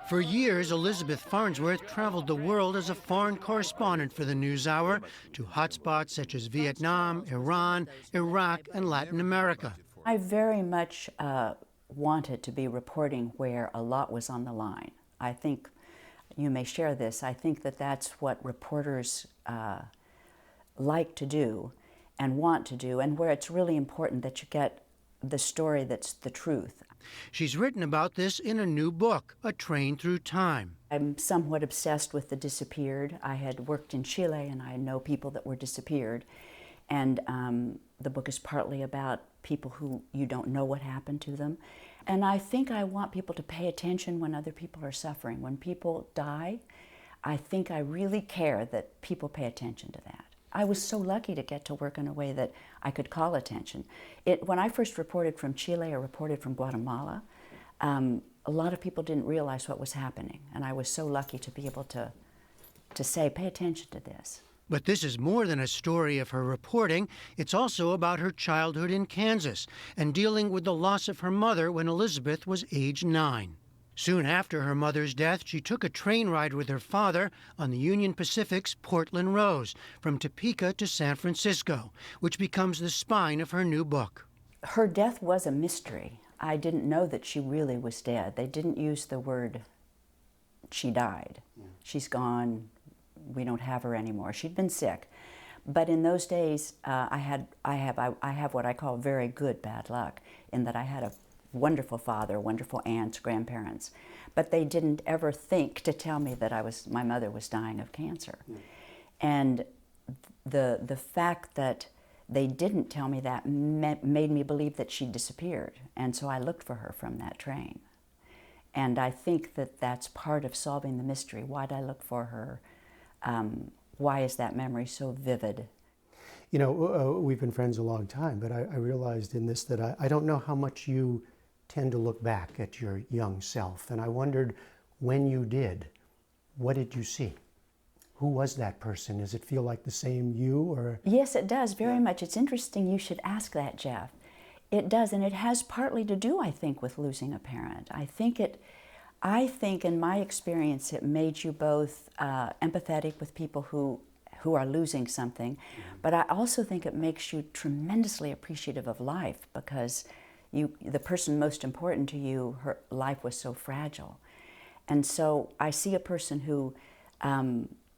Speaker 11: for years, Elizabeth Farnsworth traveled the world as a foreign correspondent for the NewsHour to hotspots such as Vietnam, Iran, Iraq, and Latin America.
Speaker 12: I very much wanted to be reporting where a lot was on the line. I think you may share this. I think that that's what reporters like to do and want to do, and where it's really important that you get the story that's the truth.
Speaker 11: She's written about this in a new book, A Train Through Time.
Speaker 12: I'm somewhat obsessed with the disappeared. I had worked in Chile, and I know people that were disappeared. And the book is partly about people who you don't know what happened to them. And I think I want people to pay attention when other people are suffering. When people die, I think I really care that people pay attention to that. I was so lucky to get to work in a way that I could call attention. When I first reported from Chile or reported from Guatemala, a lot of people didn't realize what was happening. And I was so lucky to be able to say, pay attention to this.
Speaker 11: But this is more than a story of her reporting. It's also about her childhood in Kansas and dealing with the loss of her mother when Elizabeth was age 9. Soon after her mother's death, she took a train ride with her father on the Union Pacific's Portland Rose from Topeka to San Francisco, which becomes the spine of her new book.
Speaker 12: Her death was a mystery. I didn't know that she really was dead. They didn't use the word she died. She's gone. We don't have her anymore. She'd been sick. But in those days, I have what I call very good bad luck, in that I had a wonderful father, wonderful aunts, grandparents. But they didn't ever think to tell me that my mother was dying of cancer. And the fact that they didn't tell me that made me believe that she disappeared. And so I looked for her from that train. And I think that that's part of solving the mystery. Why did I look for her? Why is that memory so vivid?
Speaker 13: You know, we've been friends a long time, but I realized in this that I don't know how much you tend to look back at your young self. And I wondered, when you did, what did you see? Who was that person? Does it feel like the same you, or? Yes, it does, very much. It's interesting you should ask that, Jeff. It does, and it has partly to do, I think, with losing a parent. I think in my experience, it made you both empathetic with people who are losing something, but I also think it makes you tremendously appreciative of life, because the person most important to you, her life was so fragile. And so I see a person who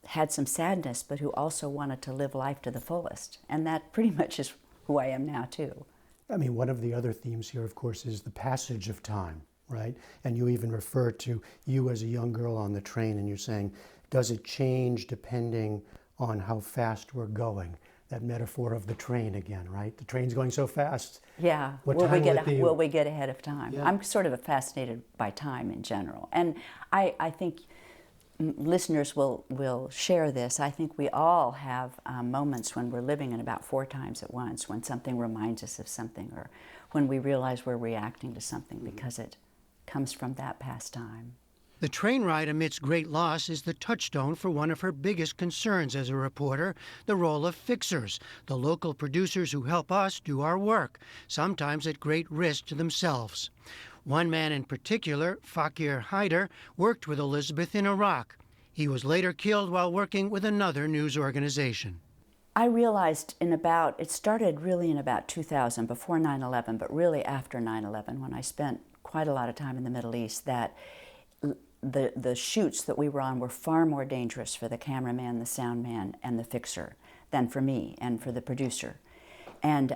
Speaker 13: had some sadness, but who also wanted to live life to the fullest. And that pretty much is who I am now, too. I mean, one of the other themes here, of course, is the passage of time, right? And you even refer to you as a young girl on the train, and you're saying, does it change depending on how fast we're going? That metaphor of the train again, right? The train's going so fast.
Speaker 12: Yeah. Will we get ahead of time? Yeah. I'm sort of fascinated by time in general. And I think listeners will share this. I think we all have moments when we're living in about 4 times at once, when something reminds us of something, or when we realize we're reacting to something because it comes from that past time.
Speaker 11: The train ride amidst great loss is the touchstone for one of her biggest concerns as a reporter, the role of fixers, the local producers who help us do our work, sometimes at great risk to themselves. One man in particular, Fakir Haider, worked with Elizabeth in Iraq. He was later killed while working with another news organization.
Speaker 12: I realized it started really in about 2000, before 9/11, but really after 9/11, when I spent quite a lot of time in the Middle East, that the shoots that we were on were far more dangerous for the cameraman, the sound man, and the fixer than for me and for the producer. And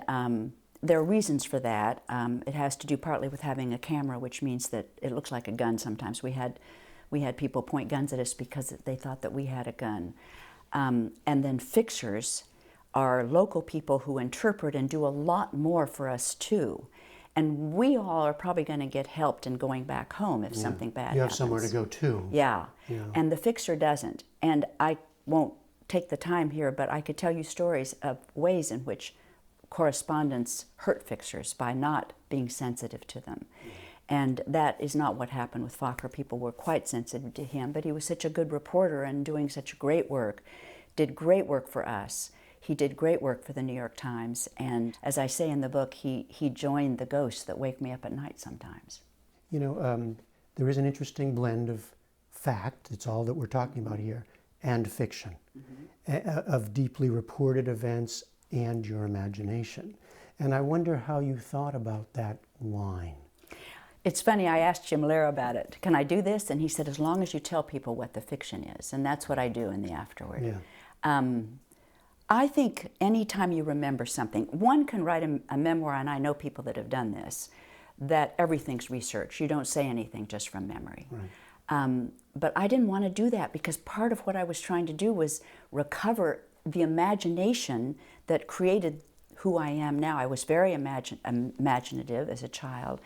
Speaker 12: there are reasons for that. It has to do partly with having a camera, which means that it looks like a gun sometimes. We had people point guns at us because they thought that we had a gun. And then fixers are local people who interpret and do a lot more for us too. And we all are probably going to get helped in going back home if something bad happens.
Speaker 13: You have somewhere to go too.
Speaker 12: Yeah.
Speaker 13: Yeah.
Speaker 12: And the fixer doesn't. And I won't take the time here, but I could tell you stories of ways in which correspondents hurt fixers by not being sensitive to them. And that is not what happened with Fakir. People were quite sensitive to him, but he was such a good reporter and doing such great work, did great work for us. He did great work for the New York Times, and as I say in the book, he joined the ghosts that wake me up at night sometimes.
Speaker 13: You know, there is an interesting blend of fact, it's all that we're talking about here, and fiction, of deeply reported events and your imagination. And I wonder how you thought about that line.
Speaker 12: It's funny, I asked Jim Lehrer about it. Can I do this? And he said, as long as you tell people what the fiction is. And that's what I do in the afterword.
Speaker 13: Yeah.
Speaker 12: I think anytime you remember something, one can write a memoir, and I know people that have done this, that everything's research. You don't say anything just from memory.
Speaker 13: Right.
Speaker 12: But I didn't want to do that because part of what I was trying to do was recover the imagination that created who I am now. I was very imaginative as a child,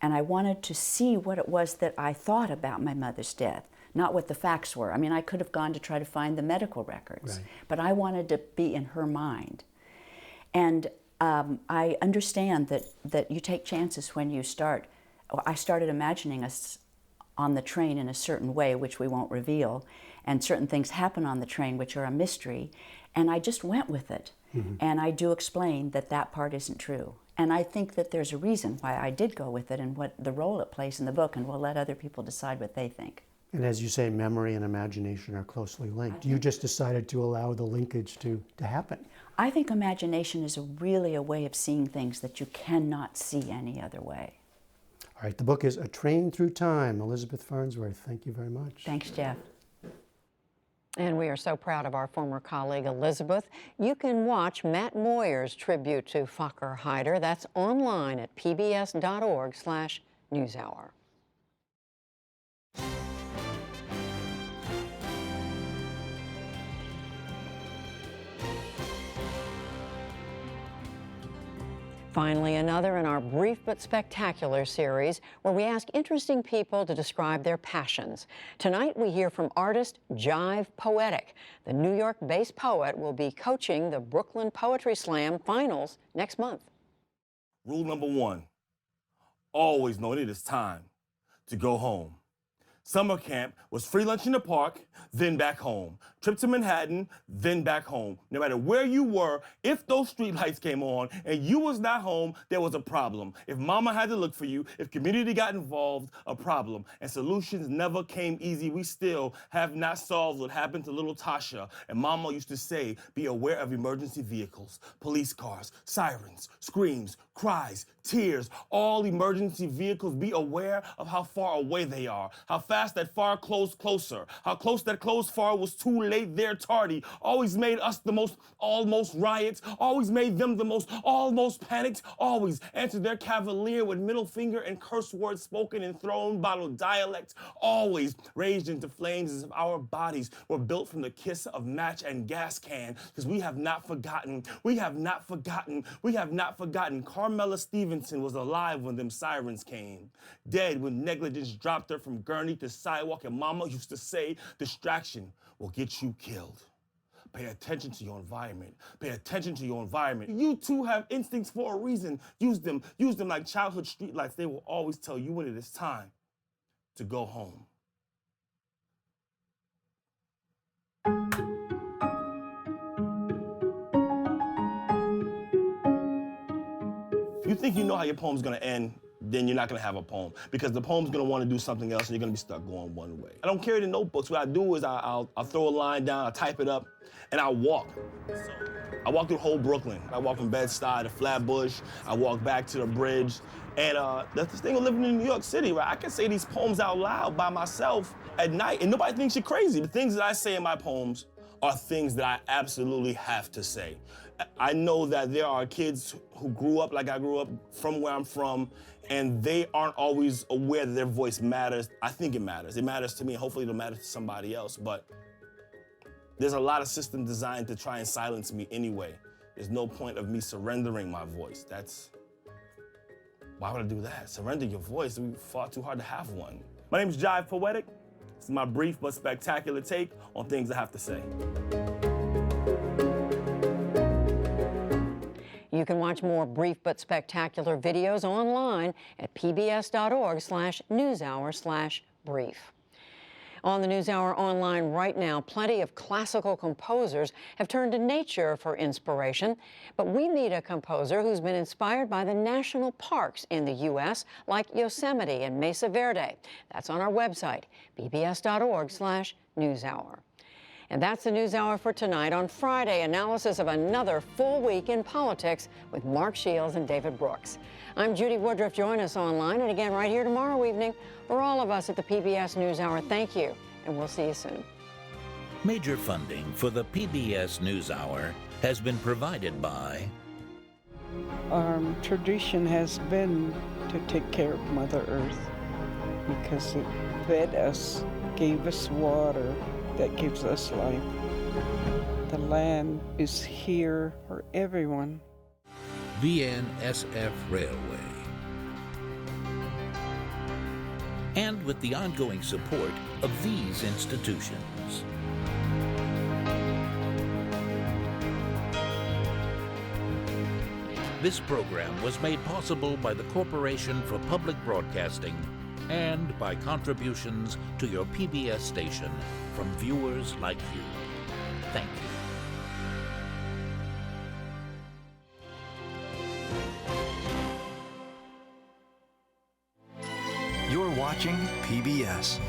Speaker 12: and I wanted to see what it was that I thought about my mother's death, not what the facts were. I mean, I could have gone to try to find the medical records,
Speaker 13: right,
Speaker 12: but I wanted to be in her mind. And I understand that you take chances when you start. I started imagining us on the train in a certain way, which we won't reveal, and certain things happen on the train which are a mystery, and I just went with it. Mm-hmm. And I do explain that that part isn't true. And I think that there's a reason why I did go with it and what the role it plays in the book, and we'll let other people decide what they think.
Speaker 13: And as you say, memory and imagination are closely linked. You just decided to allow the linkage to happen.
Speaker 12: I think imagination is really a way of seeing things that you cannot see any other way.
Speaker 13: All right, the book is A Train Through Time. Elizabeth Farnsworth, thank you very much.
Speaker 12: Thanks, Jeff.
Speaker 1: And we are so proud of our former colleague, Elizabeth. You can watch Matt Moyer's tribute to Fakir Haider. That's online at pbs.org/newshour. Finally, another in our brief but spectacular series where we ask interesting people to describe their passions. Tonight, we hear from artist Jive Poetic. The New York-based poet will be coaching the Brooklyn Poetry Slam finals next month.
Speaker 14: Rule number 1, always know it is time to go home. Summer camp was free lunch in the park, then back home. Trip to Manhattan, then back home. No matter where you were, if those street lights came on and you was not home, there was a problem. If mama had to look for you, if community got involved, a problem. And solutions never came easy. We still have not solved what happened to little Tasha. And mama used to say, be aware of emergency vehicles, police cars, sirens, screams, cries, tears, all emergency vehicles. Be aware of how far away they are, how fast that far closed closer, how close that closed far was too late, they're tardy. Always made us the most almost riots, always made them the most almost panicked, always answered their cavalier with middle finger and curse words spoken in thrown bottle dialect, always raged into flames as if our bodies were built from the kiss of match and gas can, because we have not forgotten, we have not forgotten, we have not forgotten. Carmela Stevenson was alive when them sirens came, dead when negligence dropped her from gurney to sidewalk, and mama used to say, distraction will get you killed. Pay attention to your environment. Pay attention to your environment. You too have instincts for a reason. Use them like childhood streetlights. They will always tell you when it is time to go home. You think you know how your poem's gonna end, then you're not gonna have a poem because the poem's gonna wanna do something else and you're gonna be stuck going one way. I don't carry the notebooks. What I do is I'll throw a line down, I type it up, and I walk. I walk through whole Brooklyn. I walk from Bed-Stuy to Flatbush. I walk back to the bridge. And that's the thing of living in New York City, right? I can say these poems out loud by myself at night and nobody thinks you're crazy. The things that I say in my poems are things that I absolutely have to say. I know that there are kids who grew up like I grew up from where I'm from, and they aren't always aware that their voice matters. I think it matters. It matters to me. Hopefully it'll matter to somebody else, but there's a lot of systems designed to try and silence me anyway. There's no point of me surrendering my voice. Why would I do that? Surrender your voice. It would be far too hard to have one. My name is Jive Poetic. This is my brief but spectacular take on things I have to say.
Speaker 1: You can watch more brief but spectacular videos online at pbs.org/newshour/brief. On the NewsHour online right now, plenty of classical composers have turned to nature for inspiration, but we meet a composer who's been inspired by the national parks in the U.S., like Yosemite and Mesa Verde. That's on our website, pbs.org/newshour. And that's the NewsHour for tonight. On Friday, analysis of another full week in politics with Mark Shields and David Brooks. I'm Judy Woodruff. Join us online and again right here tomorrow evening. For all of us at the PBS NewsHour, thank you, and we'll see you soon.
Speaker 15: Major funding for the PBS NewsHour has been provided by...
Speaker 16: Our tradition has been to take care of Mother Earth because it fed us, gave us water that gives us life. The land is here for everyone.
Speaker 15: BNSF Railway. And with the ongoing support of these institutions. This program was made possible by the Corporation for Public Broadcasting and by contributions to your PBS station from viewers like you. Thank you.
Speaker 17: You're watching PBS.